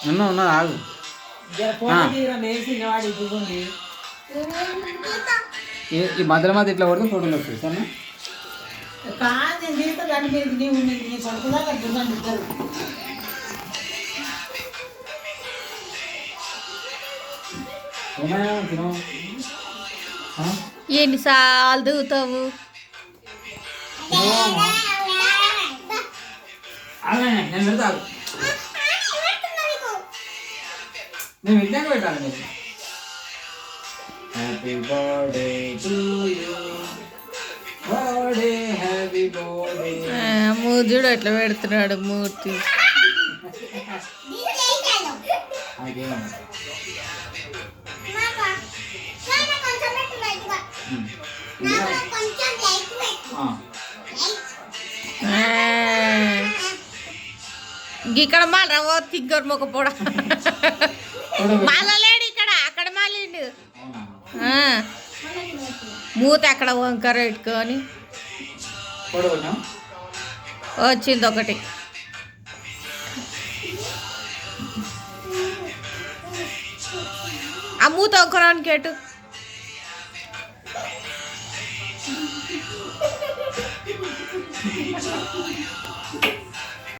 ఉన్నా ఆగు. ఈ మధ్యలో మధ్య ఇట్లా కొడితే ఫోటోలు వస్తాయి సరేనా? ఎన్నిసార్లు దిగుతావు? నేను పెడతా, నేను విన్నాక పెట్టాలి మీకు. Happy birthday to you, birthday happy birthday. మూజుడు ఎట్లా పెడుతున్నాడు మూర్తి. ఇక్కడ మాల ఓ తిగ్గరు మొక్క పొడ మాలలేడు ఇక్కడ, అక్కడ మాలేడు. మూత అక్కడ వంకర పెట్టుకొని వచ్చింది ఒకటి. ఆ మూత వంకరానికి ఎటు